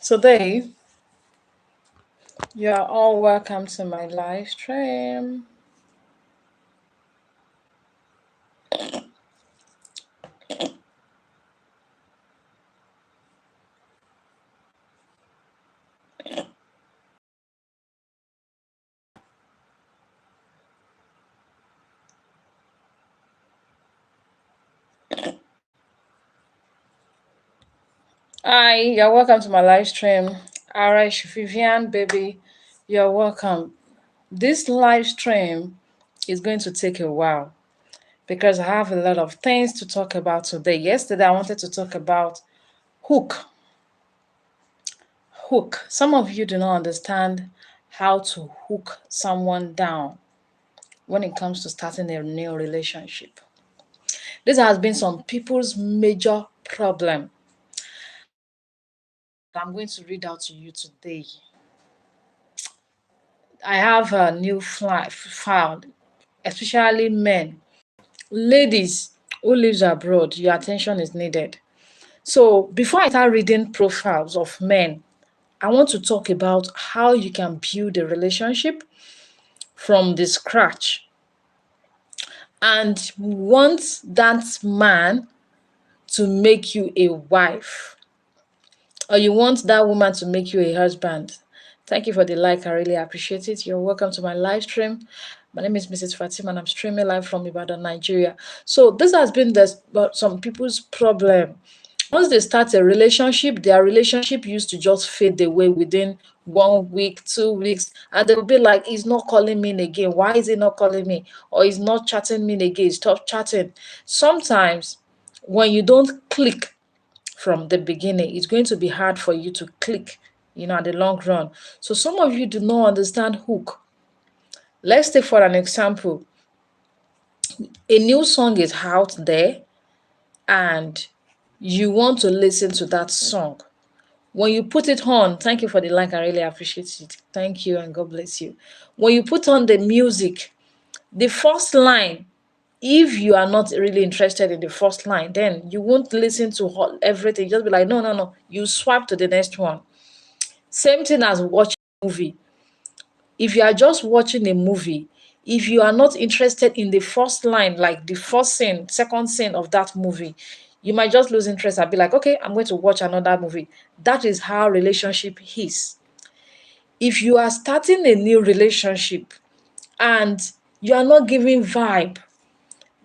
Today, you are all welcome to my live stream. Hi, you're welcome to my live stream. Arash Vivian, baby, you're welcome. This live stream is going to take a while because I have a lot of things to talk about today. Yesterday, I wanted to talk about hook. Hook. Some of you do not understand how to hook someone down when it comes to starting a new relationship. This has been some people's major problem. I'm going to read out to you today. I have a new file, especially men. Ladies who lives abroad, your attention is needed. So before I start reading profiles of men, I want to talk about how you can build a relationship from the scratch and want that man to make you a wife, or you want that woman to make you a husband. Thank you for the like. I really appreciate it. You're welcome to my live stream. My name is Mrs. Fatima and I'm streaming live from Ibadan, Nigeria. So this has been some people's problem. Once they start a relationship, their relationship used to just fade away within 1 week, 2 weeks, and they'll be like, he's not calling me again. Why is he not calling me? Or he's not chatting me again. Stop chatting. Sometimes when you don't click from the beginning, it's going to be hard for you to click, at the long run. So some of you do not understand hook. Let's take for an example. A new song is out there and you want to listen to that song. When you put it on, thank you for the like, I really appreciate it. Thank you and God bless you. When you put on the music, the first line, if you are not really interested in the first line, then you won't listen to everything. Just be like, no, no, no. You swipe to the next one. Same thing as watching a movie. If you are just watching a movie, if you are not interested in the first line, like the first scene, second scene of that movie, you might just lose interest and be like, okay, I'm going to watch another movie. That is how relationship is. If you are starting a new relationship and you are not giving vibe,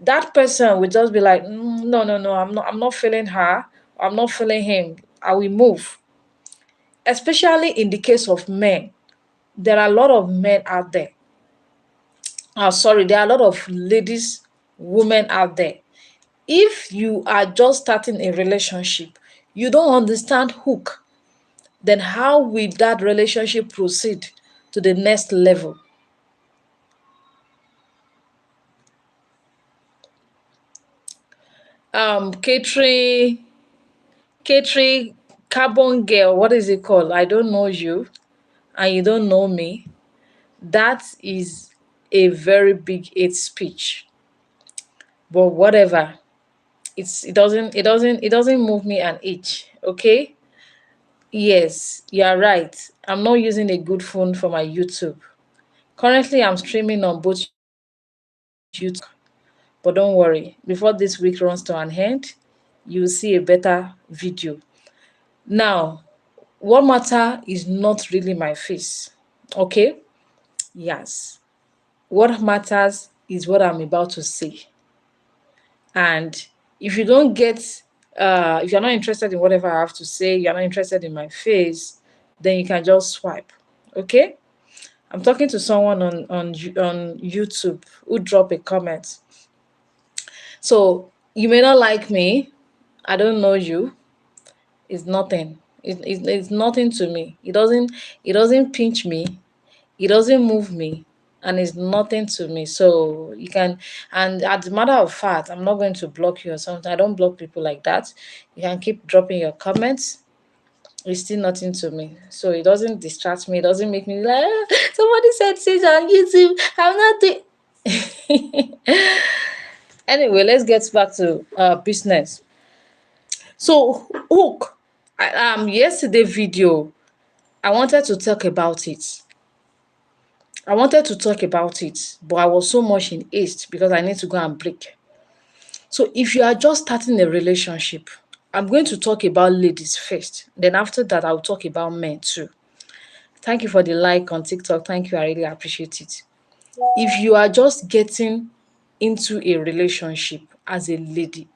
that person will just be like, no, no, no, I'm not feeling her, I'm not feeling him. I will move. Especially in the case of men, there are a lot of men out there. Sorry, there are a lot of ladies, women out there. If you are just starting a relationship, you don't understand hook, then how will that relationship proceed to the next level? Catering, catering, carbon girl, what is it called? I don't know you and you don't know me. That is a very big hate speech. But whatever. It doesn't move me an inch. Okay? Yes, you are right. I'm not using a good phone for my YouTube. Currently I'm streaming on both YouTube, but don't worry. Before this week runs to an end, you'll see a better video. Now, what matter is not really my face. Okay? Yes. What matters is what I'm about to say. And if you don't get, if you're not interested in whatever I have to say, you're not interested in my face, then you can just swipe. Okay? I'm talking to someone on YouTube who dropped a comment. So you may not like me. I don't know you. It's nothing. It's nothing to me. It doesn't pinch me. It doesn't move me, and it's nothing to me. So you can, and as a matter of fact, I'm not going to block you or something. I don't block people like that. You can keep dropping your comments. It's still nothing to me. So it doesn't distract me. It doesn't make me like, "Ah, somebody said this on YouTube. I'm not doing." Anyway, let's get back to business. So hook. Yesterday video, I wanted to talk about it. I wanted to talk about it, but I was so much in haste because I need to go and break. So if you are just starting a relationship, I'm going to talk about ladies first. Then after that, I'll talk about men too. Thank you for the like on TikTok. Thank you. I really appreciate it. If you are just getting into a relationship as a lady,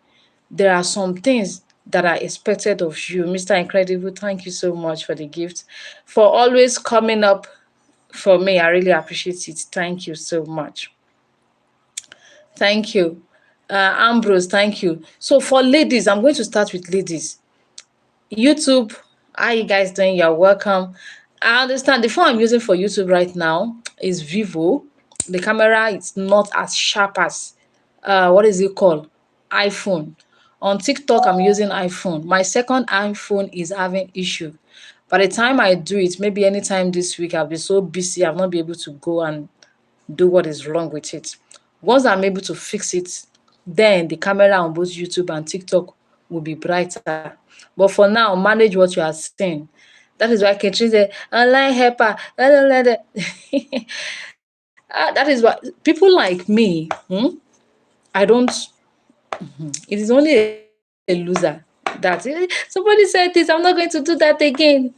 there are some things that are expected of you. Mr. Incredible, thank you so much for the gift. For always coming up for me, I really appreciate it. Thank you so much. Thank you. Ambrose, thank you. So for ladies, I'm going to start with ladies. YouTube, how you guys doing? You're welcome. I understand the phone I'm using for YouTube right now is Vivo. The camera is not as sharp as what is it called? iPhone. On TikTok, I'm using iPhone. My second iPhone is having issue. By the time I do it, maybe anytime this week, I'll be so busy, I'll not be able to go and do what is wrong with it. Once I'm able to fix it, then the camera on both YouTube and TikTok will be brighter. But for now, manage what you are saying. That is why Ketrin said, online helper. That is why people like me, I don't, it is only a loser that somebody said this, I'm not going to do that again.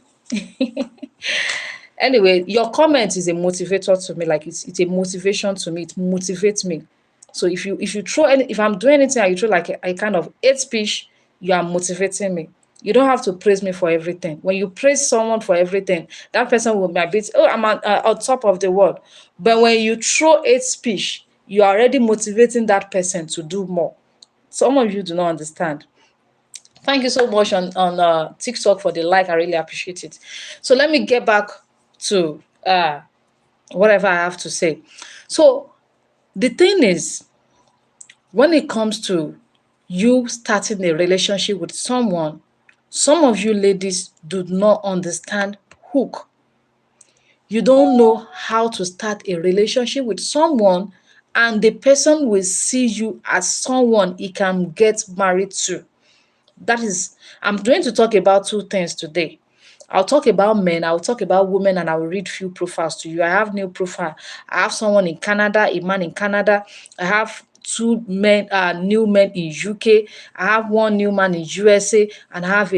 Anyway, your comment is a motivator to me. Like it's a motivation to me. It motivates me. So if you throw any, if I'm doing anything and you throw like a kind of hate speech, you are motivating me. You don't have to praise me for everything. When you praise someone for everything, that person will might be, oh, I'm on top of the world. But when you throw hate speech, you are already motivating that person to do more. Some of you do not understand. Thank you so much on TikTok for the like. I really appreciate it. So let me get back to whatever I have to say. So the thing is, when it comes to you starting a relationship with someone, some of you ladies do not understand hook. You don't know how to start a relationship with someone, and the person will see you as someone he can get married to. That is, I'm going to talk about two things today. I'll talk about men, I'll talk about women, and I will read few profiles to you. I have new profile. I have someone in Canada, a man in Canada. I have two men, new men in UK. I have one new man in USA, and I have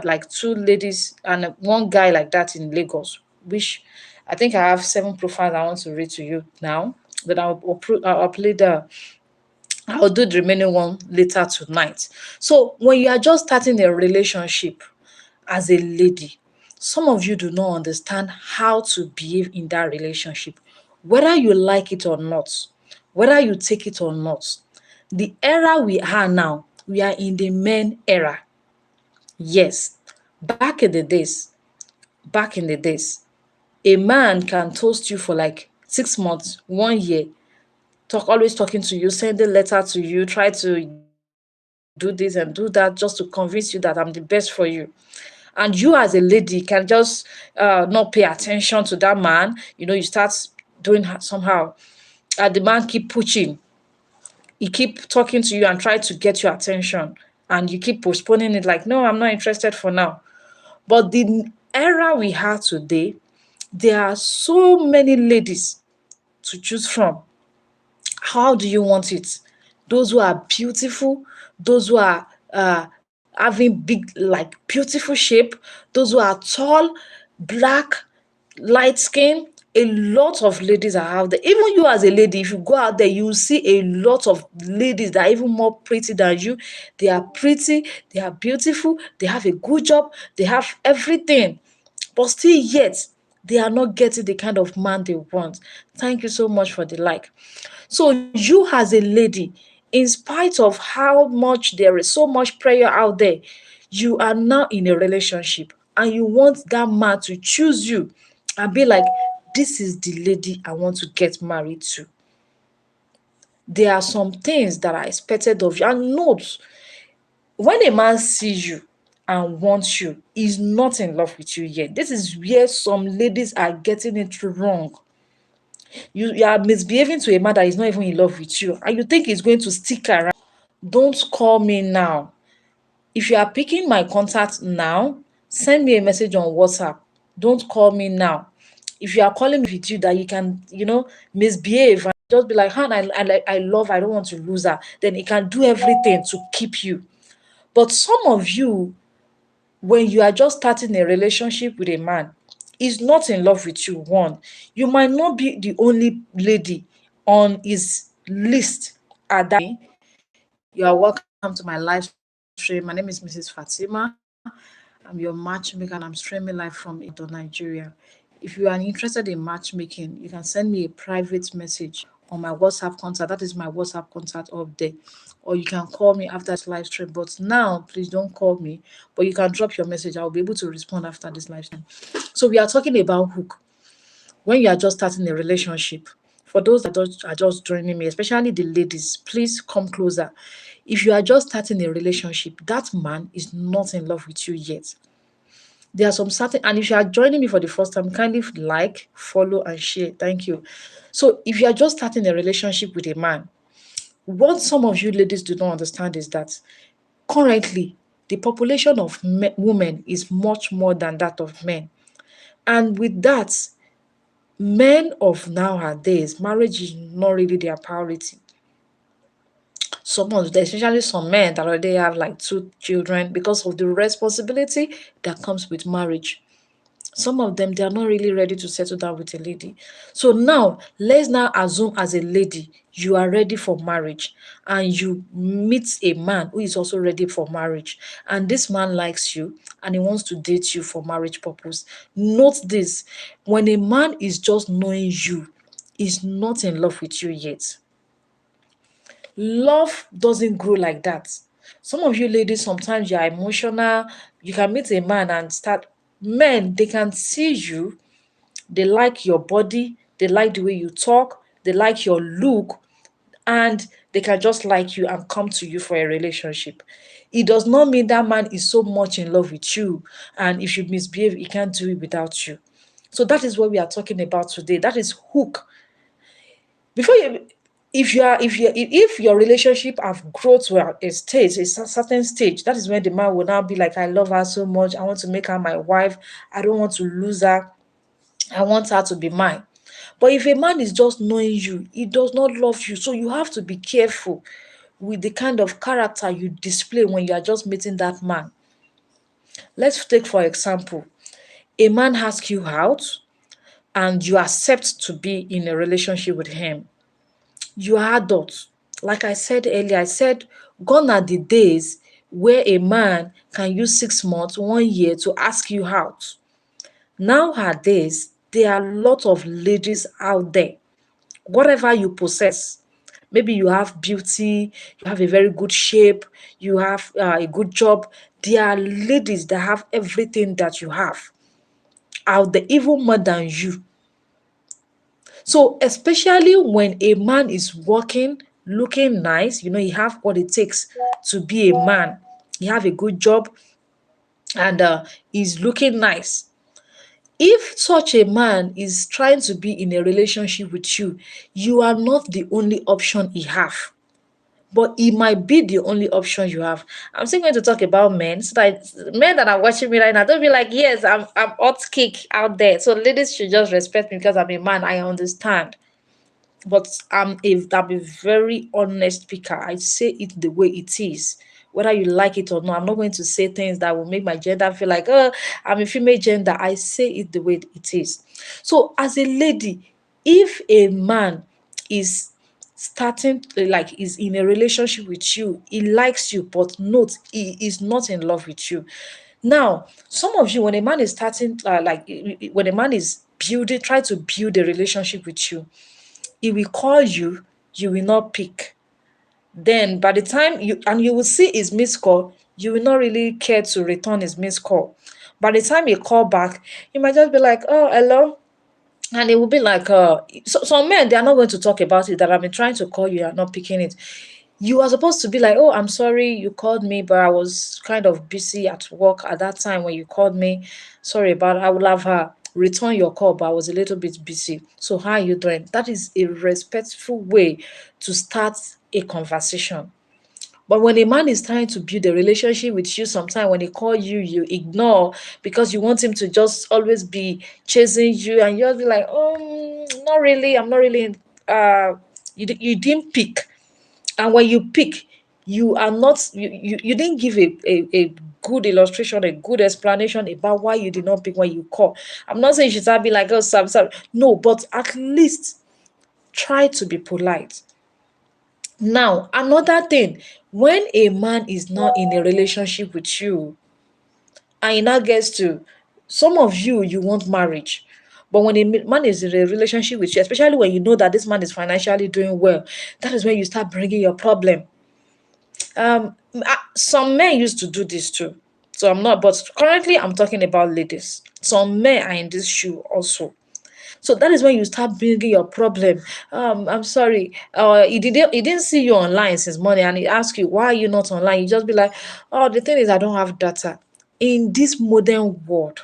like two ladies and one guy like that in Lagos. Which I think I have 7 profiles I want to read to you now. Then I'll upload I'll do the remaining one later tonight. So when you are just starting a relationship as a lady, some of you do not understand how to behave in that relationship, whether you like it or not, whether you take it or not. The era we are now, we are in the men era. Yes, back in the days, a man can toast you for like 6 months, 1 year, always talking to you, sending letter to you, try to do this and do that just to convince you that I'm the best for you. And you as a lady can just not pay attention to that man. You start doing somehow. The man keep pushing. He keep talking to you and try to get your attention. And you keep postponing it like, no, I'm not interested for now. But the era we have today, there are so many ladies to choose from. How do you want it? Those who are beautiful, those who are having big, like beautiful shape, those who are tall, black, light skin. A lot of ladies are out there. Even you as a lady, if you go out there, you will see a lot of ladies that are even more pretty than you. They are pretty, they are beautiful, they have a good job, they have everything. But still yet, they are not getting the kind of man they want. Thank you so much for the like. So you as a lady, in spite of how much there is so much prayer out there, you are now in a relationship and you want that man to choose you and be like, this is the lady I want to get married to. There are some things that are expected of you. And note, when a man sees you and wants you, he's not in love with you yet. This is where some ladies are getting it wrong. You are misbehaving to a man that is not even in love with you, and you think he's going to stick around. Don't call me now. If you are picking my contact now, Send me a message on WhatsApp. Don't call me now. If you are calling me with you that you can, misbehave and just be like, Han, I love, I don't want to lose her, then he can do everything to keep you. But some of you, when you are just starting a relationship with a man, is not in love with you. One, you might not be the only lady on his list at that. You are welcome to my live stream. My name is Mrs. Fatima. I'm your matchmaker and I'm streaming live from Ibadan, Nigeria. If you are interested in matchmaking, you can send me a private message on my WhatsApp contact. That is my WhatsApp contact up there. Or you can call me after this live stream. But now, please don't call me. But you can drop your message. I'll be able to respond after this live stream. So we are talking about hook when you are just starting a relationship. For those that are just joining me, especially the ladies, please come closer. If you are just starting a relationship, that man is not in love with you yet. There are some certain, and if you are joining me for the first time, kindly like, follow, and share. Thank you. So, if you are just starting a relationship with a man, what some of you ladies do not understand is that currently the population of women is much more than that of men. And with that, men of nowadays, marriage is not really their priority. Some of them, especially some men that already have like two children because of the responsibility that comes with marriage. Some of them, they are not really ready to settle down with a lady. So now, let's now assume as a lady, you are ready for marriage and you meet a man who is also ready for marriage. And this man likes you and he wants to date you for marriage purpose. Note this, when a man is just knowing you, is not in love with you yet. Love doesn't grow like that. Some of you ladies, sometimes you are emotional. You can meet a man and start. Men, they can see you, they like your body, they like the way you talk, they like your look, and they can just like you and come to you for a relationship. It does not mean that man is so much in love with you, and if you misbehave, he can't do it without you. So that is what we are talking about today. That is hook. Before you, if your relationship have grown to a stage, a certain stage, that is when the man will now be like, I love her so much, I want to make her my wife, I don't want to lose her, I want her to be mine. But if a man is just knowing you, he does not love you. So you have to be careful with the kind of character you display when you are just meeting that man. Let's take, for example, a man asks you out and you accept to be in a relationship with him. You are adult. Like I said earlier, I said, gone are the days where a man can use 6 months, 1 year to ask you out. Nowadays, there are a lot of ladies out there. Whatever you possess, maybe you have beauty, you have a very good shape, you have a good job. There are ladies that have everything that you have out there, even more than you. So, especially when a man is working, looking nice, he have what it takes to be a man. He have a good job and is looking nice. If such a man is trying to be in a relationship with you, you are not the only option he have. But it might be the only option you have. I'm still going to talk about men, so that men that are watching me right now, don't be like, yes, I'm hot cake out there. So ladies should just respect me because I'm a man. I understand. But I'm a very honest speaker. I say it the way it is. Whether you like it or not, I'm not going to say things that will make my gender feel like, oh, I'm a female gender. I say it the way it is. So, as a lady, if a man is starting like is in a relationship with you, he likes you, but note he is not in love with you. Now, some of you, when a man is starting, when a man is building, try to build a relationship with you, he will call you, you will not pick. Then by the time you will see his missed call, you will not really care to return his missed call. By the time you call back, you might just be like, oh, hello. And it will be like, so some men, they are not going to talk about it, that I've been trying to call you, you are not picking it. You are supposed to be like, oh, I'm sorry you called me, but I was kind of busy at work at that time when you called me. Sorry about it. I would have return your call, but I was a little bit busy. So how are you doing? That is a respectful way to start a conversation. But when a man is trying to build a relationship with you, sometimes when he call you, you ignore because you want him to just always be chasing you, and you'll be like, not really, I'm not really. You didn't pick, and when you pick, you are not you didn't give a good illustration, a good explanation about why you did not pick when you call. I'm not saying you should start be like, oh, sorry. No, but at least try to be polite. Now, another thing, when a man is not in a relationship with you, and he now gets to, some of you want marriage. But when a man is in a relationship with you, especially when you know that this man is financially doing well, that is when you start bringing your problem. Some men used to do this too. So I'm not, but currently I'm talking about ladies. Some men are in this shoe also. So that is when you start bringing your problem. I'm sorry. He didn't see you online since morning, and he asks you why are you not online. You just be like, oh, the thing is I don't have data. In this modern world,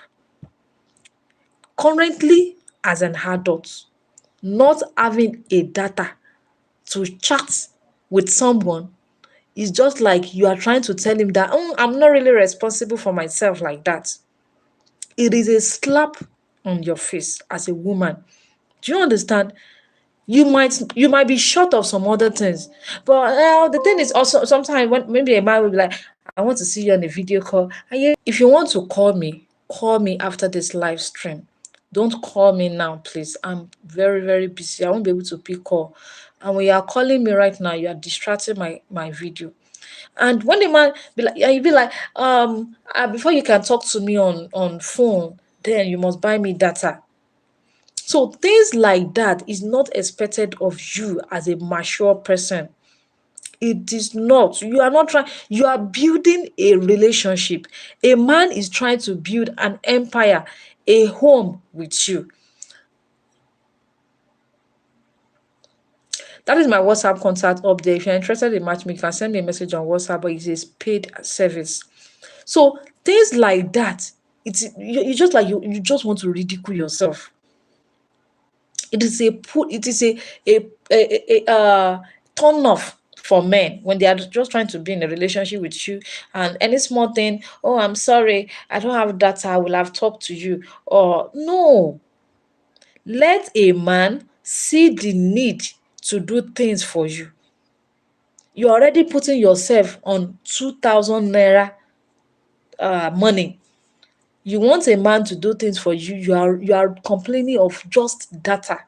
currently as an adult, not having a data to chat with someone is just like you are trying to tell him that, I'm not really responsible for myself like that. It is a slap on your face as a woman. Do you understand? You might be short of some other things, but the thing is also sometimes when maybe a man will be like, I want to see you on a video call. And yeah, if you want to call me after this live stream. Don't call me now, please. I'm very, very busy. I won't be able to pick call. And when you are calling me right now, you are distracting my video. And when the man be like, and you be like, before you can talk to me on phone, then you must buy me data. So things like that is not expected of you as a mature person. It is not. You are not trying, you are building a relationship. A man is trying to build an empire, a home with you. That is my WhatsApp contact up there. If you're interested in matchmaking, you can send me a message on WhatsApp, but it is paid service. So things like that, you just like you just want to ridicule yourself. It is a turn off for men when they are just trying to be in a relationship with you, and any small thing, oh, I'm sorry, I don't have data, I will have talked to you. Or no, let a man see the need to do things for you. You're already putting yourself on 2,000 naira money. You want a man to do things for you, you are complaining of just data.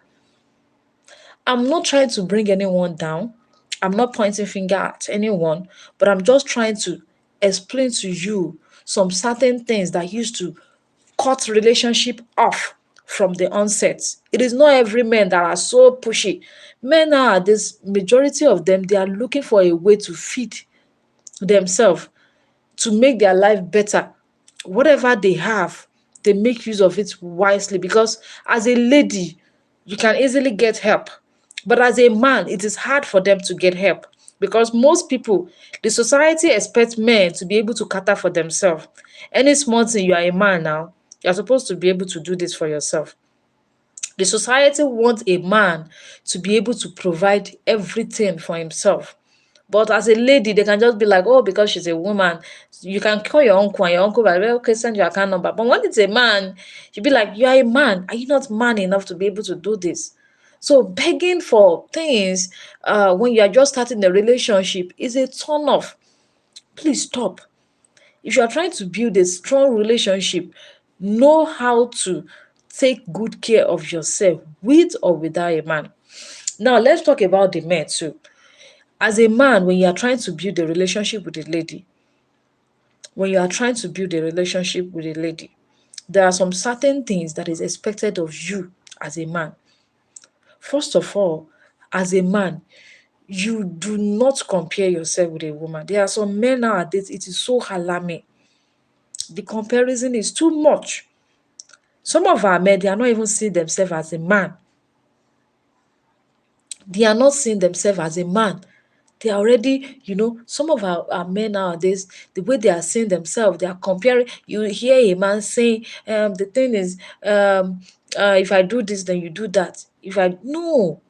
I'm not trying to bring anyone down. I'm not pointing finger at anyone, but I'm just trying to explain to you some certain things that used to cut relationship off from the onset. It is not every man that are so pushy. Men nowadays, majority of them, they are looking for a way to feed themselves, to make their life better. Whatever they have, they make use of it wisely, because as a lady, you can easily get help. But as a man, it is hard for them to get help because most people, the society expects men to be able to cater for themselves. Any small thing, you are a man now, you're supposed to be able to do this for yourself. The society wants a man to be able to provide everything for himself. But as a lady, they can just be like, oh, because she's a woman, you can call your uncle and your uncle will be like, okay, send your account number. But when it's a man, you'll be like, you are a man. Are you not man enough to be able to do this? So begging for things when you are just starting a relationship is a turn off. Please stop. If you are trying to build a strong relationship, know how to take good care of yourself with or without a man. Now, let's talk about the men too. As a man, when you are trying to build a relationship with a lady, when you are trying to build a relationship with a lady, there are some certain things that is expected of you as a man. First of all, as a man, you do not compare yourself with a woman. There are some men nowadays, it is so alarming. The comparison is too much. Some of our men, they are not even seeing themselves as a man. They are not seeing themselves as a man. They are already, some of our men nowadays, the way they are seeing themselves, they are comparing. You hear a man saying, the thing is, if I do this, then you do that. No,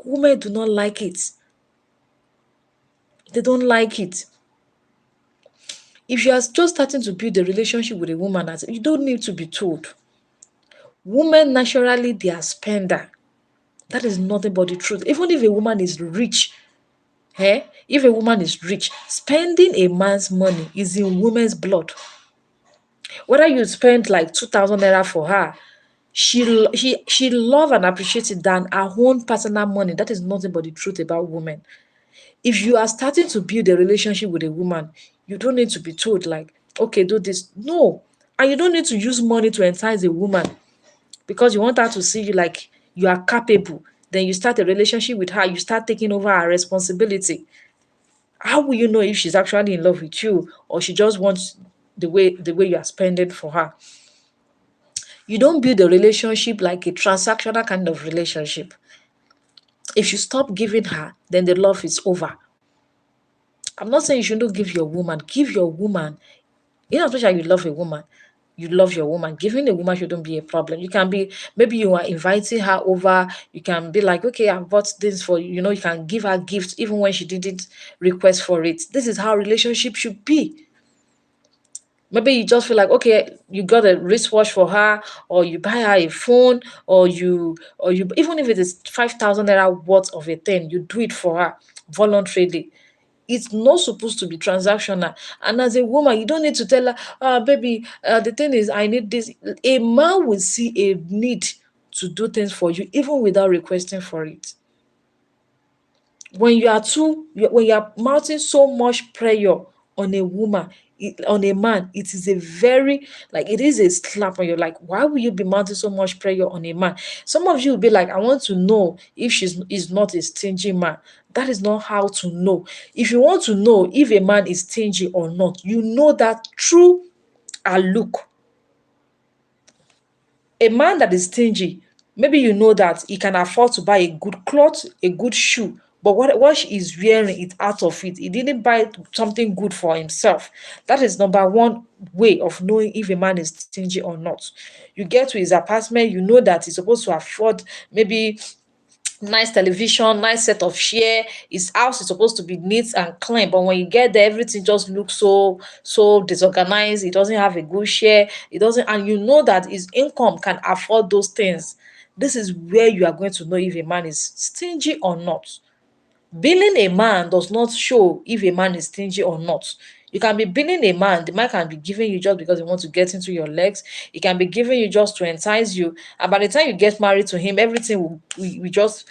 women do not like it. They don't like it. If you are just starting to build a relationship with a woman, you don't need to be told. Women naturally, they are spender. That is nothing but the truth. Even if a woman is rich, if a woman is rich, spending a man's money is in women's blood. Whether you spend like 2,000 naira for her, she love and appreciate it than her own personal money. That is nothing but the truth about women. If you are starting to build a relationship with a woman, you don't need to be told like, okay, do this. No. And you don't need to use money to entice a woman because you want her to see you like you are capable. Then you start a relationship with her, you start taking over her responsibility. How will you know if she's actually in love with you or she just wants the way you are spending for her? You don't build a relationship like a transactional kind of relationship. If you stop giving her, then the love is over. I'm not saying you shouldn't give your woman. Give your woman, especially you love a woman. You love your woman. Giving a woman shouldn't be a problem. You can be, maybe you are inviting her over. You can be like, okay, I bought this for you. You can give her gifts even when she didn't request for it. This is how relationship should be. Maybe you just feel like, okay, you got a wristwatch for her, or you buy her a phone, or you even if it is 5,000 naira worth of a thing, you do it for her voluntarily. It's not supposed to be transactional. And as a woman, you don't need to tell her, baby, the thing is, I need this. A man will see a need to do things for you, even without requesting for it. When you are mounting so much pressure on a woman, on a man, it is a very, like, it is a slap on you. Like, why will you be mounting so much pressure on a man? Some of you will be like, I want to know if she's is not a stingy man. That is not how to know. If you want to know if a man is stingy or not, you know that through a look. A man that is stingy, maybe you know that he can afford to buy a good cloth, a good shoe, but what he is wearing is out of it. He didn't buy something good for himself. That is number one way of knowing if a man is stingy or not. You get to his apartment, you know that he's supposed to afford maybe nice television, nice set of chair. His house is supposed to be neat and clean, but when you get there, everything just looks so disorganized. He doesn't have a good share. He doesn't, and you know that his income can afford those things. This is where you are going to know if a man is stingy or not. Billing a man does not show if a man is stingy or not. You can be billing a man, the man can be giving you just because he wants to get into your legs. He can be giving you just to entice you. And by the time you get married to him, everything will just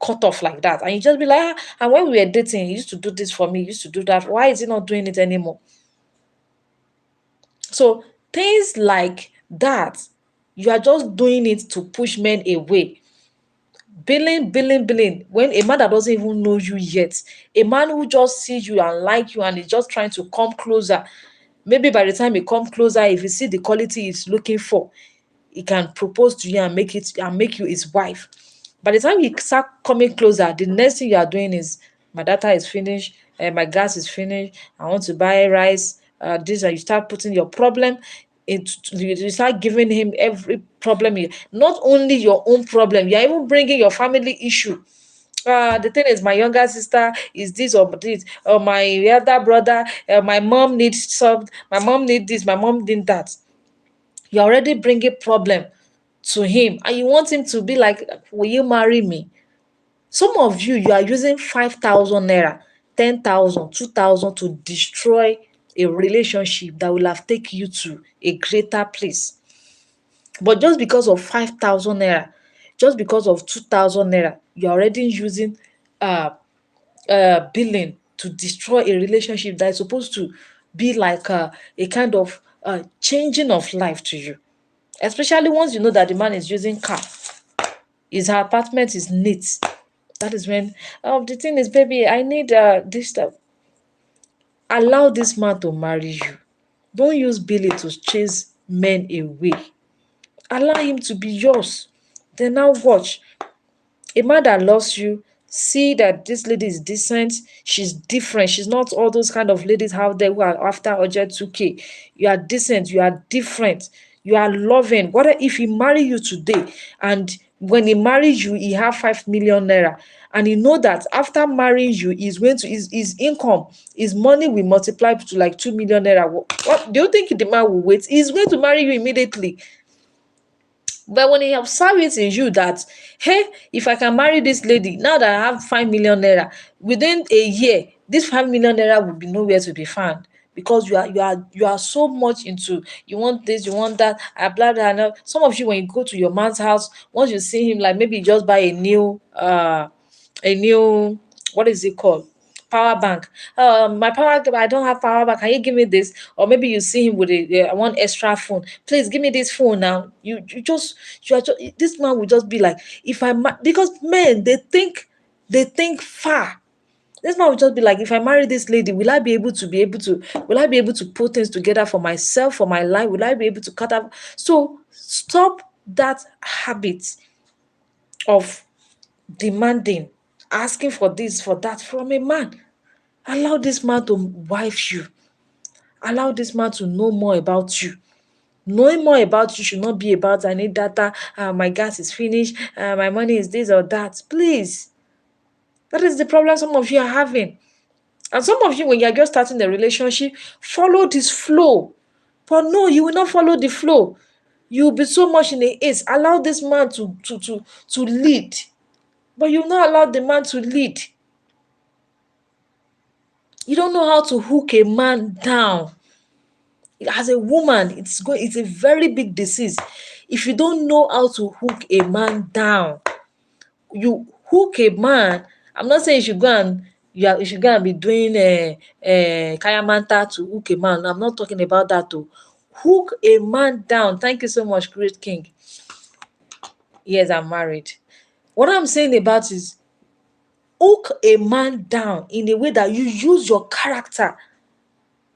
cut off like that. And you just be like, and when we were dating, he used to do this for me, he used to do that. Why is he not doing it anymore? So things like that, you are just doing it to push men away. Billing. When a man that doesn't even know you yet, a man who just sees you and like you and is just trying to come closer. Maybe by the time he come closer, if you see the quality he's looking for, he can propose to you and make you his wife. By the time you start coming closer, the next thing you are doing is my data is finished, my gas is finished, I want to buy rice, this, and you start putting your problem into, you start giving him every problem. Not only your own problem, you're even bringing your family issue. The thing is, my younger sister is this or this, or my other brother, my mom needs some, my mom need this, my mom need that. You're already bringing problem to him and you want him to be like, will you marry me? Some of you are using 5,000 naira, 10,000, 2,000 to destroy a relationship that will have taken you to a greater place. But just because of 5,000 naira, just because of 2,000 naira, you're already using uh billing to destroy a relationship that is supposed to be like a kind of changing of life to you. Especially once you know that the man is using car, his apartment is neat. That is when, the thing is, baby, I need this stuff. Allow this man to marry you. Don't use Billy to chase men away. Allow him to be yours. Then now watch. A man that loves you, see that this lady is decent, she's different. She's not all those kind of ladies out there who are after urgent 2K. You are decent, you are different, you are loving. What if he marry you today and when he marries you, he have 5 million naira. And you know that after marrying you, he's going to his income, his money will multiply to like 2 million naira. What do you think the man will wait? He's going to marry you immediately. But when he observes in you that, hey, if I can marry this lady, now that I have 5 million naira, within a year, this 5 million naira will be nowhere to be found. Because you are so much into, you want this, you want that, blah blah blah. Some of you, when you go to your man's house, once you see him, like maybe you just buy a new what is it called, power bank. My power, I don't have power bank, can you give me this? Or maybe you see him with one extra phone, please give me this phone now. This man will just be like, if because men, they think far. This man will just be like, if I marry this lady, will I be able to put things together for myself, for my life? Will I be able to cut up? So stop that habit of demanding, asking for this, for that from a man. Allow this man to wife you. Allow this man to know more about you. Knowing more about you should not be about, I need data, my gas is finished, my money is this or that. Please. That is the problem some of you are having. And some of you, when you're just starting the relationship, follow this flow. But no, you will not follow the flow. You will be so much in the ace. Allow this man to lead. But you will not allow the man to lead. You don't know how to hook a man down. As a woman, it's a very big disease. If you don't know how to hook a man down, you hook a man. I'm not saying you should go and be doing kayamanta to hook a man. I'm not talking about that too. Hook a man down. Thank you so much, Great King. Yes, I'm married. What I'm saying about is hook a man down in a way that you use your character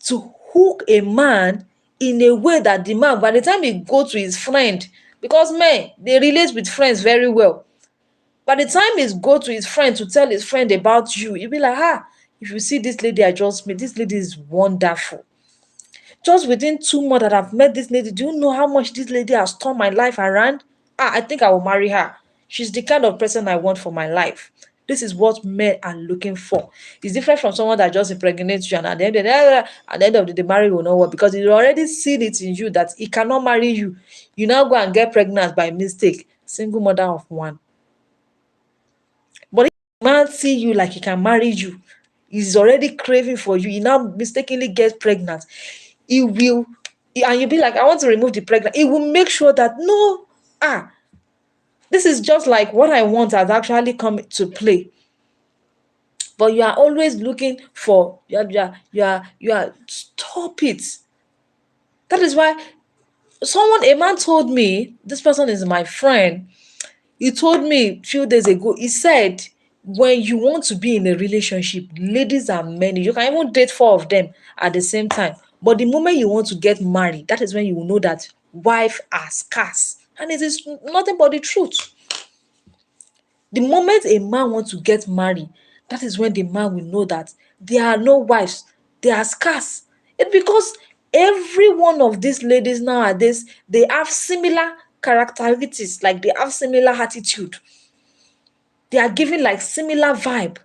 to hook a man in a way that the man, by the time he go to his friend, because men, they relate with friends very well. By the time he go to his friend to tell his friend about you, you'll be like, if you see this lady I just met, this lady is wonderful. Just within 2 months that I've met this lady, do you know how much this lady has turned my life around? I think I will marry her. She's the kind of person I want for my life. This is what men are looking for. It's different from someone that just impregnates you, and at the end of the day, marriage will not work, because he already seen it in you that he cannot marry you. You now go and get pregnant by mistake. Single mother of one. But if a man see you like he can marry you, he's already craving for you, he now mistakenly gets pregnant, he will, and you'll be like, I want to remove the pregnant. He will make sure that no, this is just like what I want has actually come to play. But you are always looking for, you are stop it. That is why a man told me, this person is my friend. He told me a few days ago, he said, when you want to be in a relationship, ladies are many. You can even date 4 of them at the same time. But the moment you want to get married, that is when you will know that wife are scarce. And it is nothing but the truth. The moment a man wants to get married, that is when the man will know that there are no wives, they are scarce. It's because every one of these ladies nowadays, they have similar characteristics, like they have similar attitude. They are giving like similar vibe.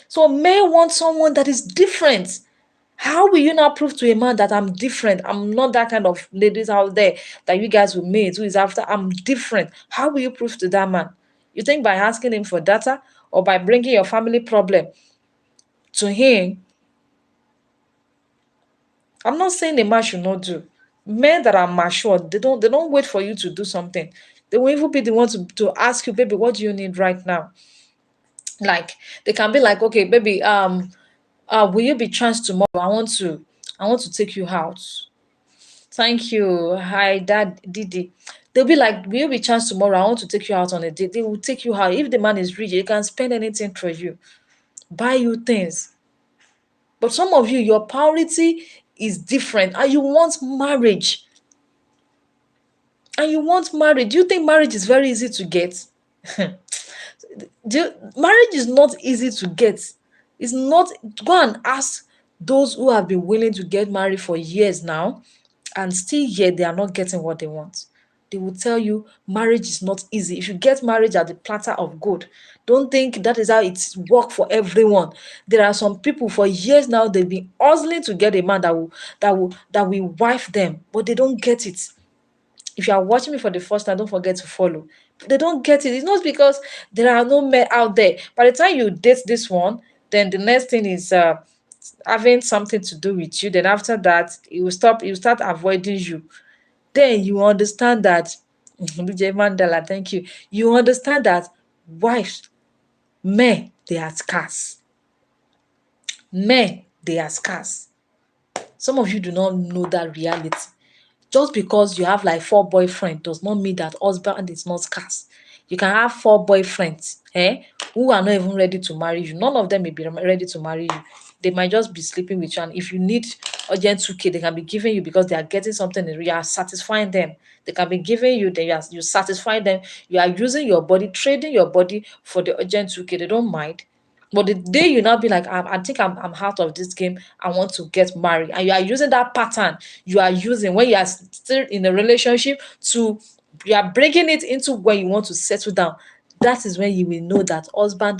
So men want someone that is different. How will you now prove to a man that I'm different? I'm not that kind of ladies out there that you guys will meet who is after. I'm different. How will you prove to that man? You think by asking him for data or by bringing your family problem to him? I'm not saying a man should not do. Men that are mature, they don't wait for you to do something. They will even be the ones to ask you, baby, what do you need right now? Like they can be like, okay, baby, will you be chance tomorrow? I want to take you out. Thank you. Hi, Dad, Didi. They'll be like, will you be chance tomorrow? I want to take you out on a date. They will take you out. If the man is rich, he can spend anything for you, buy you things. But some of you, your priority is different, and you want marriage. Do you think marriage is very easy to get? Marriage is not easy to get. It's not. Go and ask those who have been willing to get married for years now, and still yet they are not getting what they want. They will tell you marriage is not easy. If you get marriage at the platter of gold, don't think that is how it's work for everyone. There are some people for years now, they've been hustling to get a man that will wife them, but they don't get it. If you are watching me for the first time, don't forget to follow. They don't get it. It's not because there are no men out there. By the time you date this one, then the next thing is having something to do with you. Then after that, he will start avoiding you. Then you understand that BJ Mandela, thank you. You understand that wives, men, they are scarce. Men, they are scarce. Some of you do not know that reality. Just because you have like 4 boyfriends does not mean that husband is not scarce. You can have 4 boyfriends, who are not even ready to marry you. None of them may be ready to marry you. They might just be sleeping with you. And if you need urgent 2K, they can be giving you because they are getting something and you are satisfying them. They can be giving you, then you satisfy them. You are using your body, trading your body for the urgent 2K. They don't mind. But the day you now be like, I think I'm out of this game, I want to get married. And you are using that pattern you are using when you are still in a relationship you are bringing it into when you want to settle down. That is when you will know that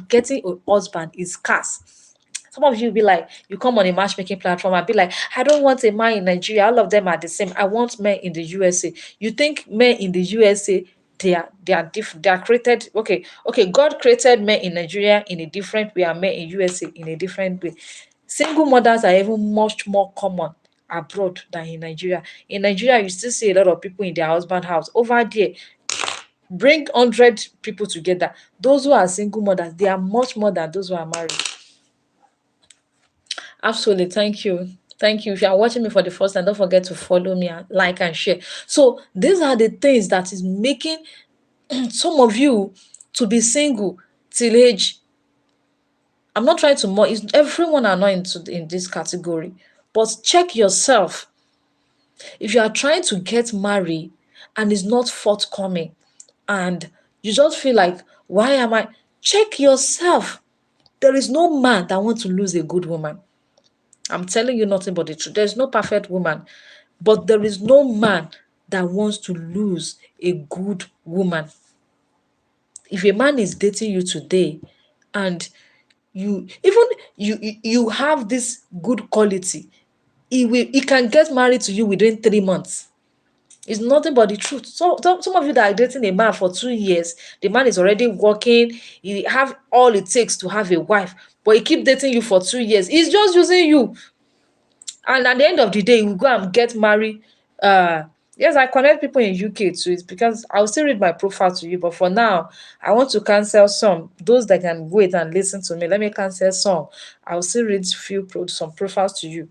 getting a husband is scarce. Some of you be like, you come on a matchmaking platform and be like, I don't want a man in Nigeria. All of them are the same. I want men in the USA. You think men in the USA they are different. They are created. Okay. God created men in Nigeria in a different way and men in USA in a different way. Single mothers are even much more common abroad than in Nigeria. In Nigeria, you still see a lot of people in their husband house. Over there, bring 100 people together. Those who are single mothers, they are much more than those who are married. Absolutely. Thank you. Thank you. If you are watching me for the first time, don't forget to follow me and like and share. So these are the things that is making some of you to be single till age. I'm not trying to more. Everyone are not in this category, but check yourself. If you are trying to get married and it's not forthcoming, and you just feel like, why am I? Check yourself. There is no man that wants to lose a good woman. I'm telling you nothing but the truth. There's no perfect woman, but there is no man that wants to lose a good woman. If a man is dating you today and you have this good quality, he can get married to you within 3 months. It's nothing but the truth. So some of you that are dating a man for 2 years, the man is already working, he have all it takes to have a wife, but he keep dating you for 2 years. He's just using you. And at the end of the day, you go and get married. Yes, I connect people in UK to it because I'll still read my profile to you. But for now, I want to cancel some. Those that can wait and listen to me, let me cancel some. I'll still read some profiles to you.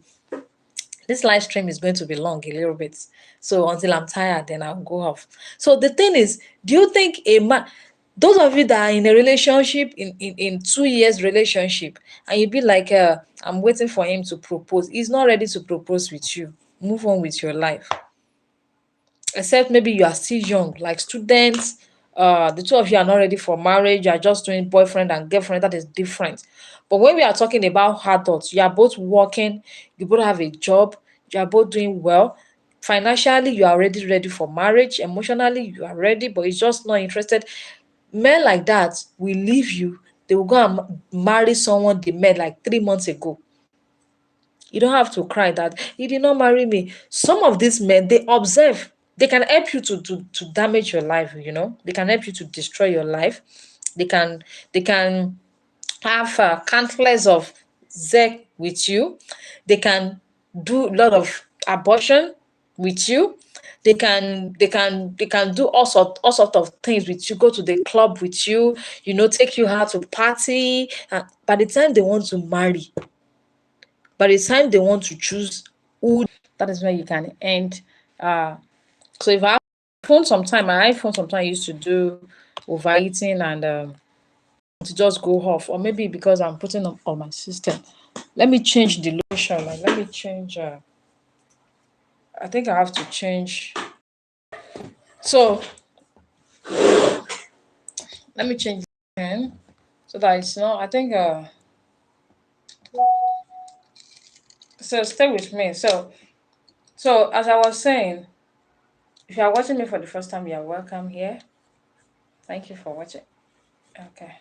This live stream is going to be long a little bit. So until I'm tired, then I'll go off. So the thing is, do you think a man, those of you that are in a relationship, in 2 years relationship, and you be like, I'm waiting for him to propose. He's not ready to propose with you. Move on with your life. Except maybe you are still young, like students. The two of you are not ready for marriage. You are just doing boyfriend and girlfriend. That is different. But when we are talking about adults, you are both working, you both have a job, you are both doing well. Financially, you are already ready for marriage. Emotionally, you are ready, but it's just not interested. Men like that will leave you. They will go and marry someone they met like 3 months ago. You don't have to cry that he did not marry me. Some of these men, they observe. They can help you to damage your life, They can help you to destroy your life. They can have countless of sex with you. They can do a lot of abortion with you. They can do all sort of things with you, go to the club with you, take you out to party. And by the time they want to marry, by the time they want to choose who, that is when you can end. So if I phone sometime, my iPhone sometimes used to do overeating and to just go off, or maybe because I'm putting on my system. Let me change the location. Like, let me change. I think I have to change. So let me change again so that it's not. I think. So stay with me. So as I was saying, If you are watching me for the first time, you are welcome here. Thank you for watching. Okay.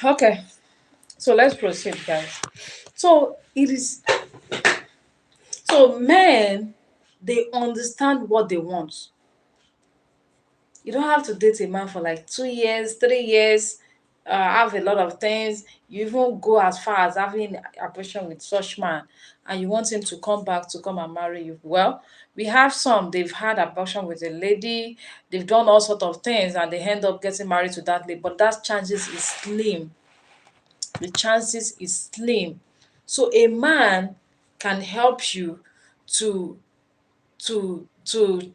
Okay. So let's proceed, guys. So it is so men, they understand what they want. You don't have to date a man for like 2 years, 3 years, have a lot of things. You even go as far as having abortion with such man, and you want him to come back to come and marry you. Well, we have some, they've had abortion with a lady, they've done all sort of things, and they end up getting married to that lady, but that chances is slim. The chances is slim. So a man can help you to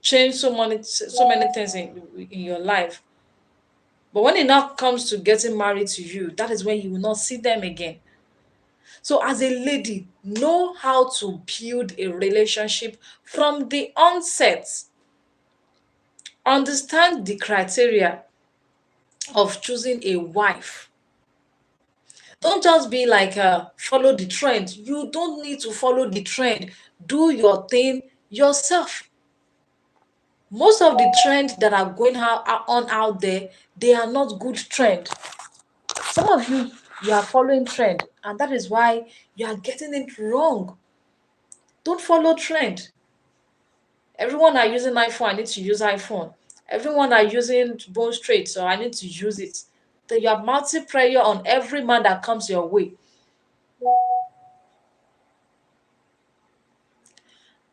change so many things in your life. But when it now comes to getting married to you, that is when you will not see them again. So as a lady, know how to build a relationship from the onset. Understand the criteria of choosing a wife. Don't just be like follow the trend. You don't need to follow the trend. Do your thing yourself. Most of the trends that are going out there, they are not good trend. Some of you are following trend, and that is why you are getting it wrong. Don't follow trend. Everyone are using iPhone, I need to use iPhone. Everyone are using bone straight, so I need to use it. Then you have multi prayer on every man that comes your way.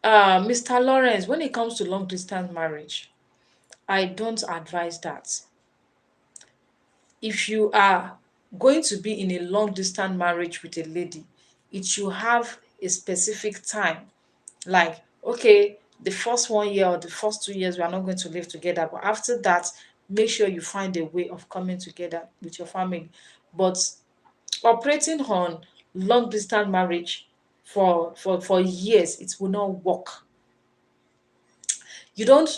Mr. Lawrence, when it comes to long distance marriage, I don't advise that. If you are going to be in a long distance marriage with a lady, it should have a specific time. Like, okay, the first 1 year or the first 2 years, we are not going to live together. But after that, make sure you find a way of coming together with your family. But operating on long distance marriage for years, it will not work. You don't,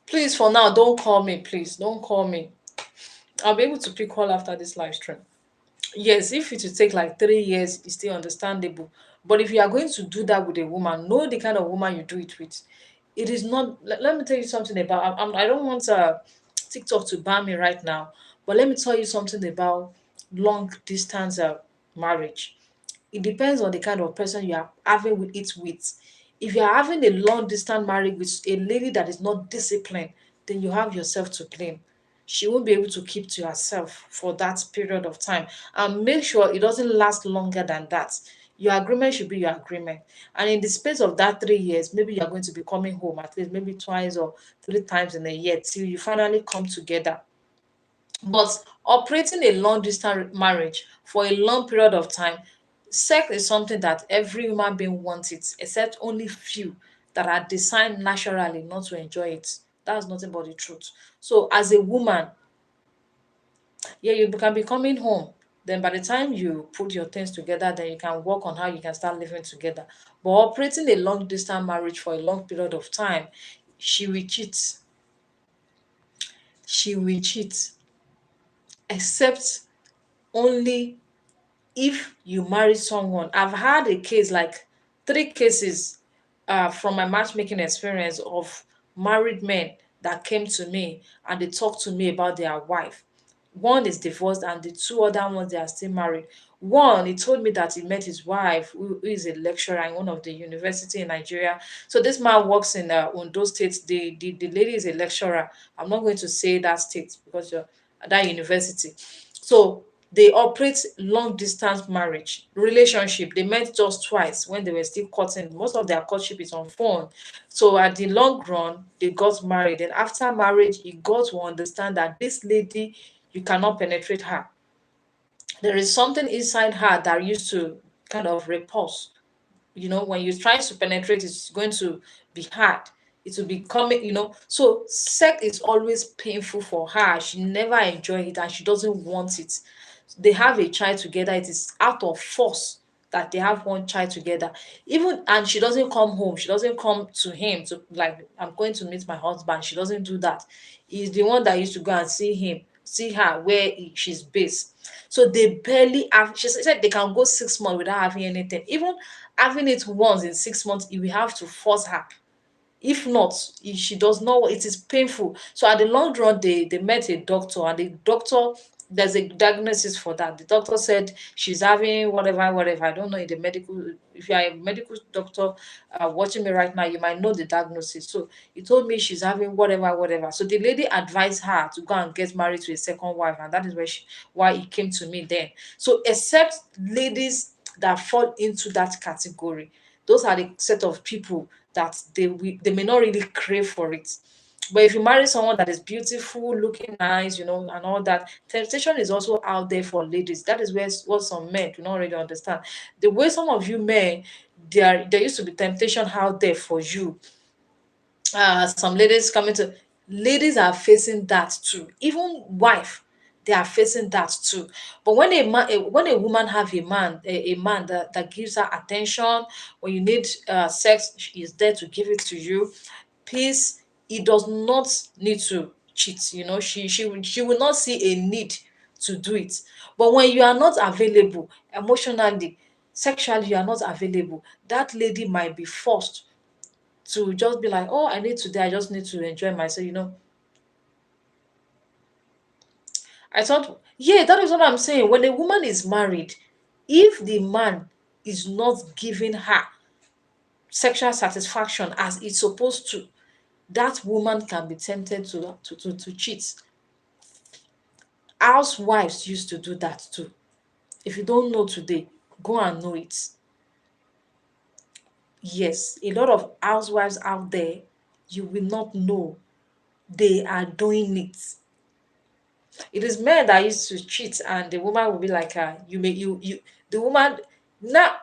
please, for now, don't call me, please. Don't call me. I'll be able to pick call after this live stream. Yes, if it will take like 3 years, it's still understandable. But if you are going to do that with a woman, know the kind of woman you do it with. It is not. Let me tell you something about. I don't want TikTok to ban me right now, but let me tell you something about long distance marriage. It depends on the kind of person you are having with it with. If you are having a long distance marriage with a lady that is not disciplined, then you have yourself to blame. She won't be able to keep to herself for that period of time. And make sure it doesn't last longer than that. Your agreement should be your agreement. And in the space of that 3 years, maybe you're going to be coming home at least maybe twice or 3 times in a year till you finally come together. But operating a long distance marriage for a long period of time, sex is something that every human being wants it, except only few that are designed naturally not to enjoy it. That's nothing but the truth. So as a woman, yeah, you can be coming home. Then by the time you put your things together, then you can work on how you can start living together. But operating a long distance marriage for a long period of time, she will cheat. She will cheat. Except only if you marry someone. I've had a case, like 3 cases from my matchmaking experience of married men that came to me and they talked to me about their wife. One is divorced and the two other ones, they are still married. One, he told me that he met his wife, who is a lecturer in one of the university in Nigeria. So this man works in Ondo State. The lady is a lecturer. I'm not going to say that state because you're at that university. So they operate long distance marriage relationship. They met just twice when they were still courting. Most of their courtship is on phone. So at the long run, they got married. And after marriage, he got to understand that this lady, you cannot penetrate her. There is something inside her that used to kind of repulse. When you try to penetrate, it's going to be hard. It will be coming, so sex is always painful for her. She never enjoy it and she doesn't want it. They have a child together, it is out of force. that they have one child together. Even and she doesn't come home. She doesn't come to him to like, I'm going to meet my husband. She doesn't do that. He's the one that used to go and see her where she's based. So they barely have. She said they can go 6 months without having anything. Even having it once in 6 months, you will have to force her. If not, if she does not, it is painful. So at the long run, they met a doctor, and the doctor, there's a diagnosis for that. The doctor said she's having whatever, whatever. I don't know in the medical. If you are a medical doctor watching me right now, you might know the diagnosis. So he told me she's having whatever, whatever. So the lady advised her to go and get married to a second wife, and that is why he came to me then. So except ladies that fall into that category, those are the set of people that they may not really crave for it. But if you marry someone that is beautiful, looking nice, and all that, temptation is also out there for ladies. That is where what some men do not really understand. The way some of you men, there used to be temptation out there for you. Some ladies coming to ladies are facing that too. Even wife, they are facing that too. But when when a woman have a man that gives her attention, when you need sex, she is there to give it to you. Please, he does not need to cheat. She will not see a need to do it. But when you are not available emotionally, sexually, you are not available, that lady might be forced to just be like, oh, I need today, I just need to enjoy myself. I thought, yeah, that is what I'm saying. When a woman is married, if the man is not giving her sexual satisfaction as it's supposed to, that woman can be tempted to cheat. Housewives used to do that too. If you don't know today, go and know it. Yes, a lot of housewives out there, you will not know they are doing it. It is men that used to cheat, and the woman will be like, you may you the woman now.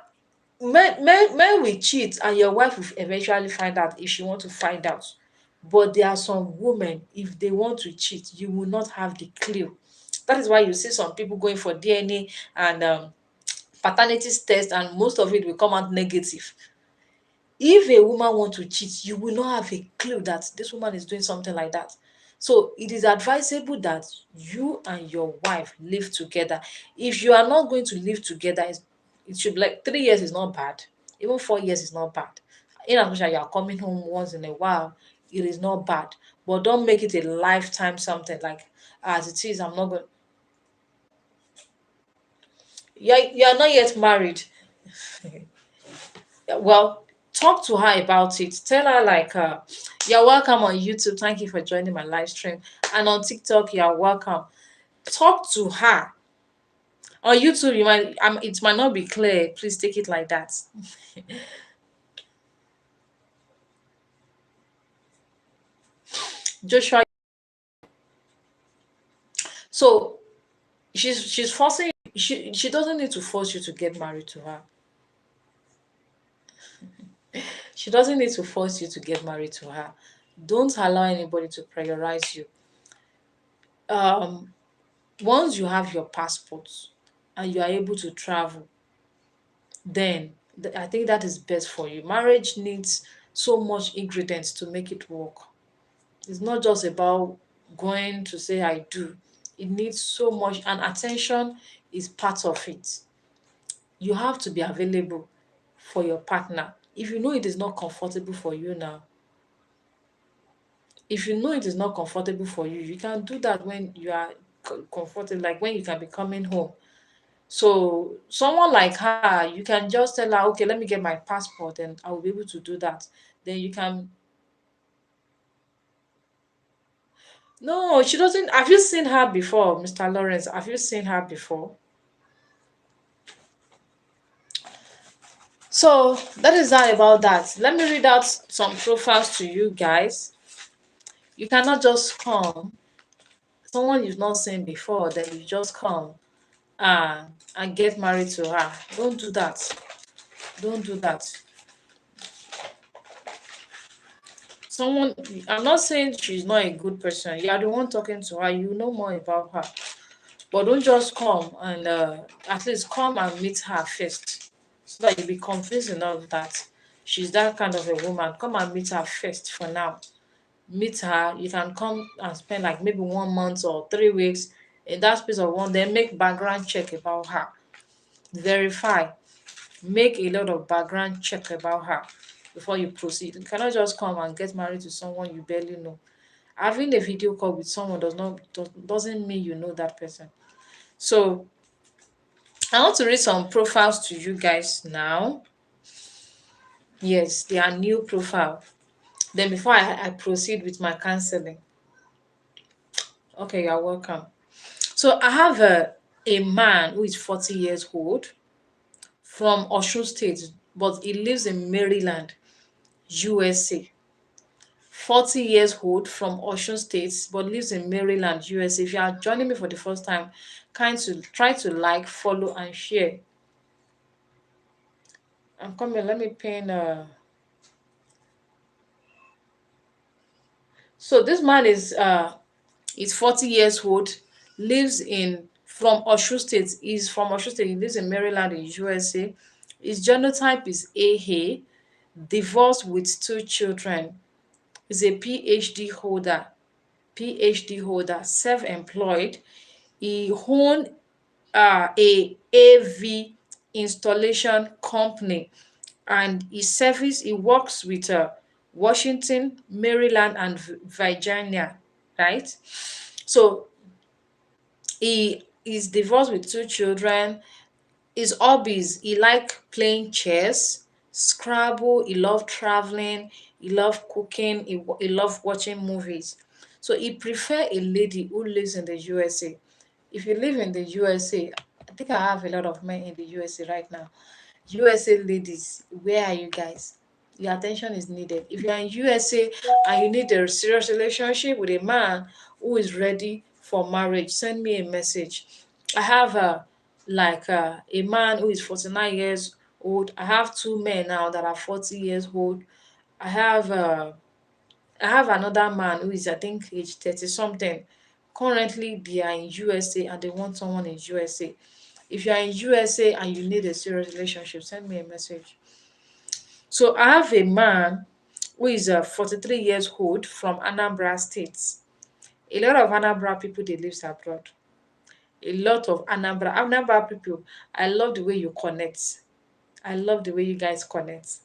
Men will cheat, and your wife will eventually find out if she want to find out. But there are some women, if they want to cheat, you will not have the clue. That is why you see some people going for DNA and paternity test, and most of it will come out negative. If a woman want to cheat, you will not have a clue that this woman is doing something like that. So it is advisable that you and your wife live together. If you are not going to live together, it should be like 3 years is not bad. Even 4 years is not bad. In as much as you are coming home once in a while, it is not bad. But don't make it a lifetime something like as it is. I'm not going. You are not yet married. Well, talk to her about it. Tell her like, you're welcome on YouTube. Thank you for joining my live stream. And on TikTok, you're welcome. Talk to her. On YouTube, it might not be clear. Please take it like that. Joshua. So she's forcing. She doesn't need to force you to get married to her. She doesn't need to force you to get married to her. Don't allow anybody to pressurize you. Once you have your passport and you are able to travel, then I think that is best for you. Marriage needs so much ingredients to make it work. It's not just about going to say I do. It needs so much, and attention is part of it. You have to be available for your partner. If you know it is not comfortable for you now, if you know it is not comfortable for you, you can do that when you are comfortable, like when you can be coming home. So someone like her, you can just tell her, okay, let me get my passport and I will be able to do that. Then you can. No, she doesn't. Have you seen her before, Mr. Lawrence? Have you seen her before? So that is that about that. Let me read out some profiles to you guys. You cannot just come, someone you've not seen before, then you just come and get married to her. Don't do that. Don't do that. Someone, I'm not saying she's not a good person. You are the one talking to her. You know more about her. But don't just come and at least come and meet her first. so that you be convinced enough that she's that kind of a woman. Come and meet her first for now. Meet her. You can come and spend like maybe 1 month or 3 weeks in that space of one. Then make background check about her. Verify. Make a lot of background check about her before you proceed. You cannot just come and get married to someone you barely know. Having a video call with someone doesn't mean you know that person. So I want to read some profiles to you guys now. Yes, they are new profile. Then before I proceed with my counseling. Okay, you're welcome. So I have a man who is 40 years old from Osun State, but he lives in Maryland, USA. 40 years old from Osun State, but lives in Maryland, USA. If you are joining me for the first time, kind to try to like, follow, and share. I'm coming. Let me pin. So this man is 40 years old, lives in from Osun State. He's from Osun State. He lives in Maryland in USA. His genotype is AA, divorced with 2 children. He's a PhD holder, self-employed. He owns a AV installation company, and he works with Washington, Maryland, and Virginia, right? So he is divorced with 2 children. His hobbies, he like playing chess, Scrabble, he love traveling, he love cooking, he love watching movies. So he prefer a lady who lives in the USA. If you live in the USA, I think I have a lot of men in the USA right now. USA ladies, where are you guys? Your attention is needed. If you're in USA and you need a serious relationship with a man who is ready for marriage, send me a message. I have a man who is 49 years old. I have 2 men now that are 40 years old. I have uh, I have another man who is, I think, age 30 something. Currently, they are in USA and they want someone in USA. If you are in USA and you need a serious relationship, send me a message. So I have a man who is 43 years old from Anambra State. A lot of Anambra people, they live abroad. A lot of Anambra people. I love the way you connect. I love the way you guys connect.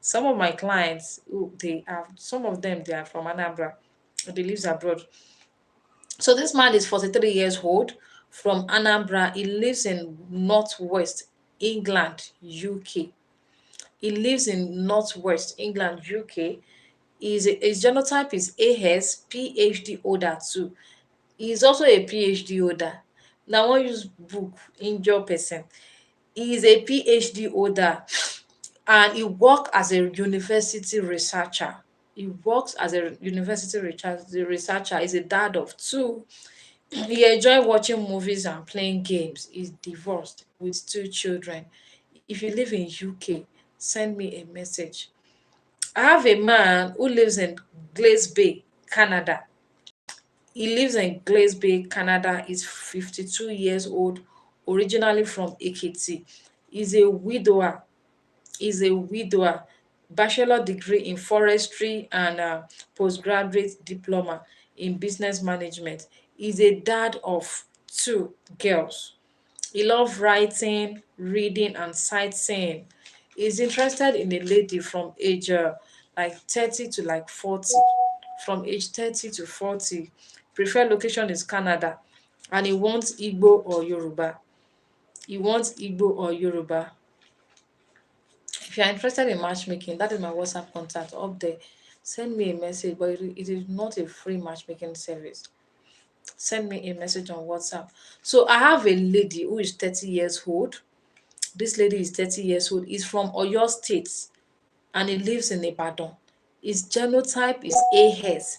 Some of my clients, some of them, they are from Anambra. They live abroad. So this man is 43 years old from Anambra. He lives in Northwest England, UK. He lives in Northwest England, UK. His genotype is AS, PhD holder too. He is also a PhD holder. Now, I wan use book injure person. He is a PhD holder and he work as a university researcher. He works as a researcher. He's a dad of 2. He enjoy watching movies and playing games. He's divorced with 2 children. If you live in UK, send me a message. I have a man who lives in Glace Bay, Canada. He lives in Glace Bay, Canada. He's 52 years old, originally from Ekiti. He's a widower. He's a widower. Bachelor degree in forestry and postgraduate diploma in business management. He's a dad of 2 girls. He loves writing, reading, and sightseeing. He's interested in a lady from age like 30 to like 40. From age 30 to 40. Preferred location is Canada. And he wants Igbo or Yoruba. He wants Igbo or Yoruba. If you're interested in matchmaking, that is my WhatsApp contact up there. Send me a message, but it is not a free matchmaking service. Send me a message on WhatsApp. So I have a lady who is 30 years old. This lady is 30 years old. He's from Oyo State and he lives in Ibadan. His genotype is AS.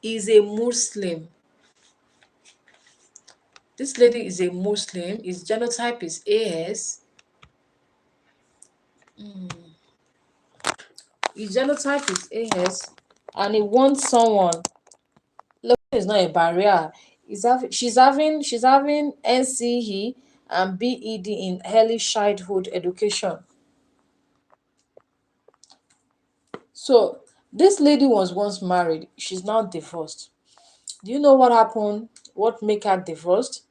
He's a Muslim. This lady is a Muslim. His genotype is AS. His genotype is AS. And he wants someone. Location is not a barrier. She's having NCE and BED in early childhood education. So this lady was once married. She's now divorced. Do you know what happened? What make her divorced?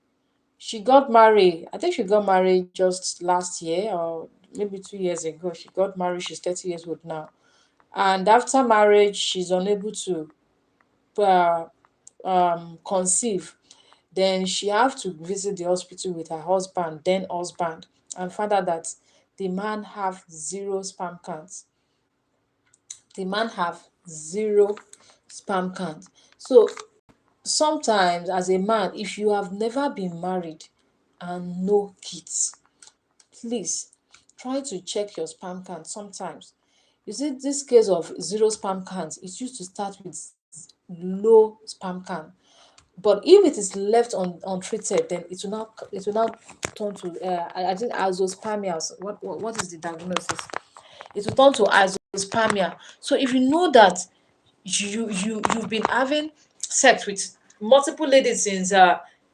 She got married. I think she got married just last year or maybe 2 years ago. She got married. She's 30 years old now. And after marriage, she's unable to uh, conceive. Then she have to visit the hospital with her husband, then husband, and found out that the man have zero sperm counts. The man have zero sperm count. So sometimes as a man, if you have never been married and no kids, please try to check your sperm count sometimes. You see, this case of zero sperm count, it used to start with low sperm count. But if it is left untreated, then it will now turn to I think azoospermia. What is the diagnosis? It will turn to azoospermia. So if you know that you've been having sex with multiple ladies since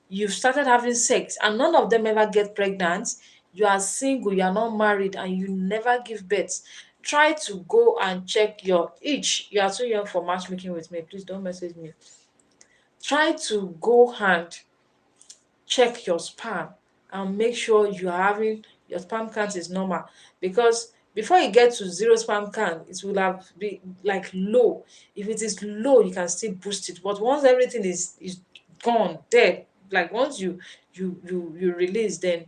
you've started having sex and none of them ever get pregnant, you are single, you are not married, and you never give birth, try to go and check your age. You are too young for matchmaking with me, please don't message me. Try to go and check your sperm and make sure you are having your sperm count is normal, because before you get to zero sperm count it will have be like low. If it is low you can still boost it, but once everything is gone dead, like once you release, then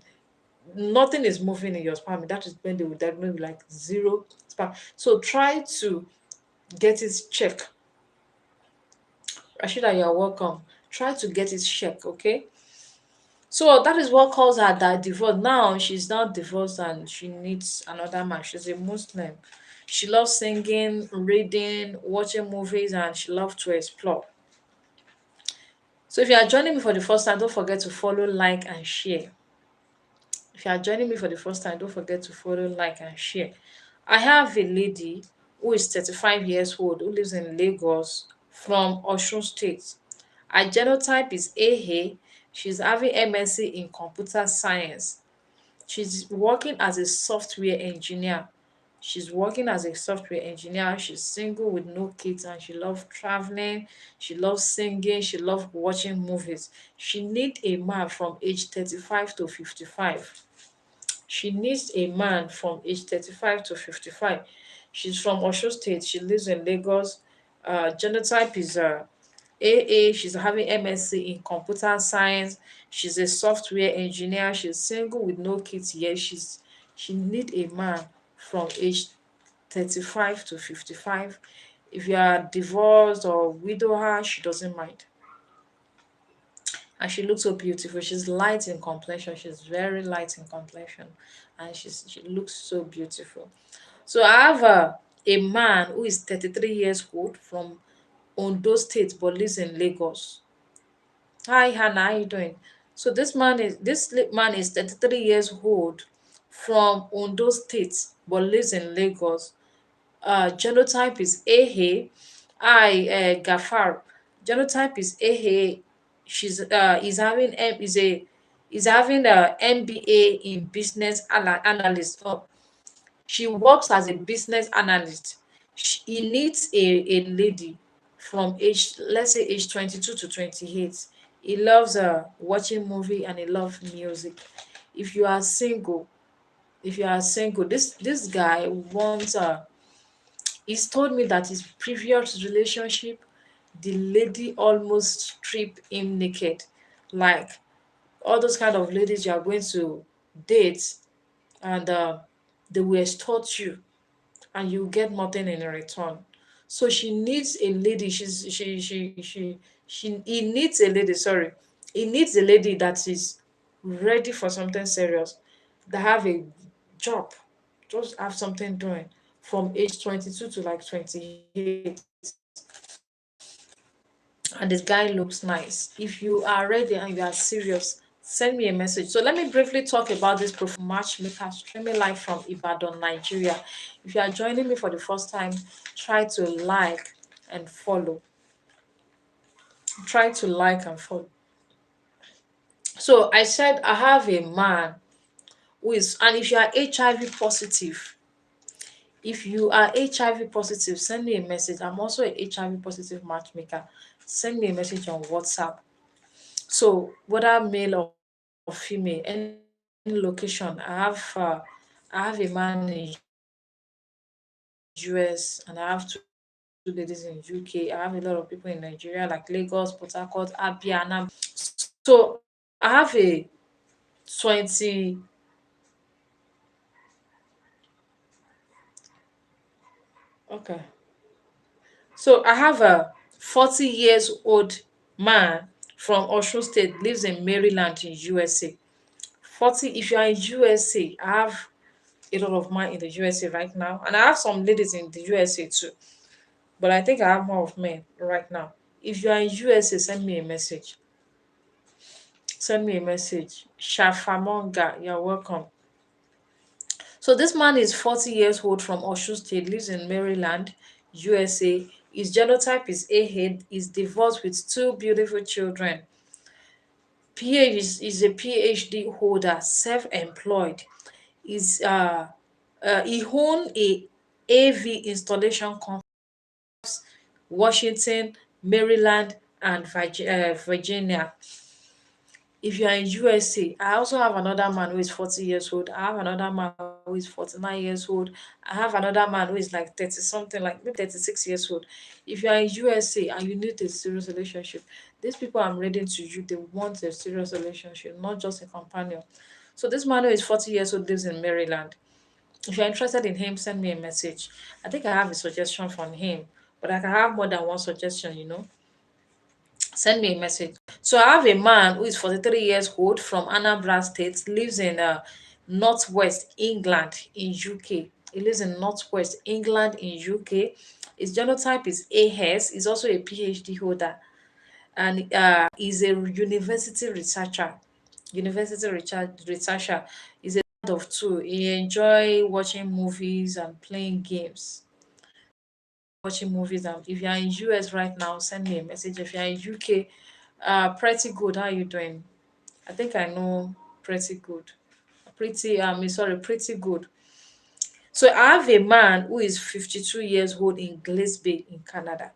nothing is moving in your sperm. That is when they will diagnose you like zero sperm. So try to get it checked. Rashida, you're welcome. Try to get it checked, okay? So that is what caused her that divorce. Now she's not divorced and she needs another man. She's a Muslim. She loves singing, reading, watching movies, and she loves to explore. So if you are joining me for the first time, don't forget to follow, like, and share. If you are joining me for the first time, don't forget to follow, like, and share. I have a lady who is 35 years old who lives in Lagos from Osun State. Her genotype is AA. She's having MSc in computer science. She's working as a software engineer. She's working as a software engineer. She's single with no kids and she loves traveling. She loves singing. She loves watching movies. She needs a man from age 35 to 55. She needs a man from age 35 to 55. She's from Osho State. She lives in Lagos. Genotype is AA. She's having MSc in computer science. She's a software engineer. She's single with no kids yet. She need a man from age 35 to 55. If you are divorced or widower, she doesn't mind. And she looks so beautiful. She's light in complexion. She's very light in complexion, and she looks so beautiful. So I have a man who is 33 years old from Ondo State but lives in Lagos. Hi Hannah, how you doing? So this man is 33 years old from Ondo State but lives in Lagos. Genotype is AA. Gafar. Genotype is AA. She's is having M is having a MBA in business analyst. Oh, she works as a business analyst. He needs a lady from age, let's say age 22 to 28. He loves watching movie and he loves music. If you are single, this guy wants he's told me that his previous relationship, the lady almost stripped him naked. Like all those kind of ladies you are going to date and they will extort you and you get nothing in return. So she needs a lady. He needs a lady, sorry. He needs a lady that is ready for something serious, that have a job, just have something doing from age 22 to like 28. And this guy looks nice. If you are ready and you are serious, send me a message. So let me briefly talk about this profile matchmaker streaming live from Ibadan, Nigeria. If you are joining me for the first time, try to like and follow. Try to like and follow. So I said I have a man who is, and if you are HIV positive, If you are HIV positive, send me a message. I'm also a HIV positive matchmaker. Send me a message on WhatsApp. So whether male or female, any location, I have a man in US and I have two ladies in UK. I have a lot of people in Nigeria like Lagos, Port Harcourt, Abia, Anambra. So I have a 20 okay. So I have a 40 years old man from Osun State, lives in Maryland in USA. 40, if you are in USA, I have a lot of men in the USA right now. And I have some ladies in the USA too. But I think I have more of men right now. If you are in USA, send me a message. Send me a message. Shafamonga, you're welcome. So this man is 40 years old from Osun State, lives in Maryland, USA. His genotype is A-head, is divorced with two beautiful children. Is a PhD holder, self-employed. Is he own a AV installation company, Washington, Maryland, and Virginia. If you are in USA, I also have another man who is 40 years old. I have another man who is 49 years old. I have another man who is like 30 something, like maybe 36 years old. If you are in USA and you need a serious relationship, these people I'm reading to you, they want a serious relationship, not just a companion. So this man who is 40 years old lives in Maryland. If you're interested in him, send me a message. I think I have a suggestion from him, but I can have more than one suggestion. Send me a message. So I have a man who is 43 years old from Anambra State, lives in Northwest England in UK. He lives in Northwest England in UK. His genotype is AS. He's also a PhD holder and he's a university researcher. Researcher. He's a dad of two. He enjoy watching movies and playing games. Watching movies. And if you're in US right now, send me a message. If you're in UK, pretty good. How are you doing? I think I know pretty good. Pretty good. So I have a man who is 52 years old in Glasgow in Canada.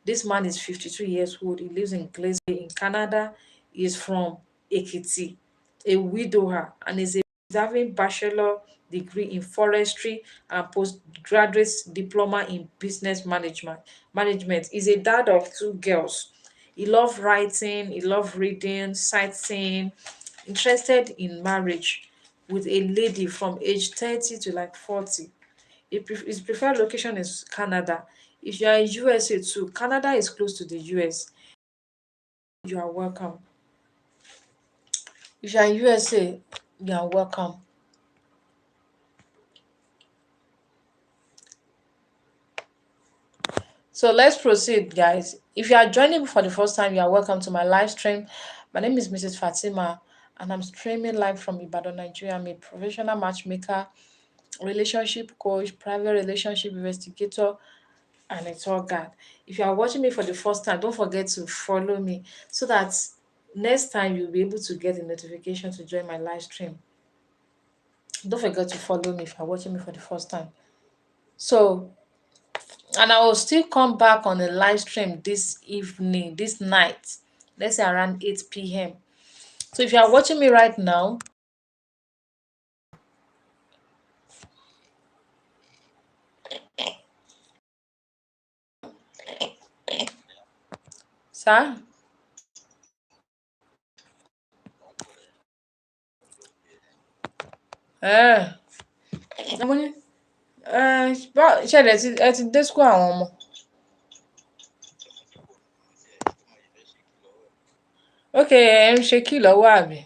This man is 52 years old. He lives in Glasgow in Canada. He is from Ekiti, a widower, and is having bachelor degree in forestry and postgraduate diploma in business management. He's a dad of two girls. He loves writing, he loves reading, sightseeing, interested in marriage with a lady from age 30 to like 40. His preferred location is Canada. If you are in USA too, Canada is close to the US. You are welcome. If you are in USA, you are welcome. So let's proceed, guys. If you are joining me for the first time, you are welcome to my live stream. My name is Mrs. Fatima, and I'm streaming live from Ibadan, Nigeria. I'm a professional matchmaker, relationship coach, private relationship investigator, and a tour guide. If you are watching me for the first time, don't forget to follow me so that next time you'll be able to get a notification to join my live stream. Don't forget to follow me if you're watching me for the first time. So, and I will still come back on a live stream this evening, this night, let's say around 8 p.m. So if you are watching me right now, sir, ẹ mo ní ṣe ẹ ti dé school àwọn ọmọ. Ok, ẹ ń ṣe kí lọ́wọ́ àbí.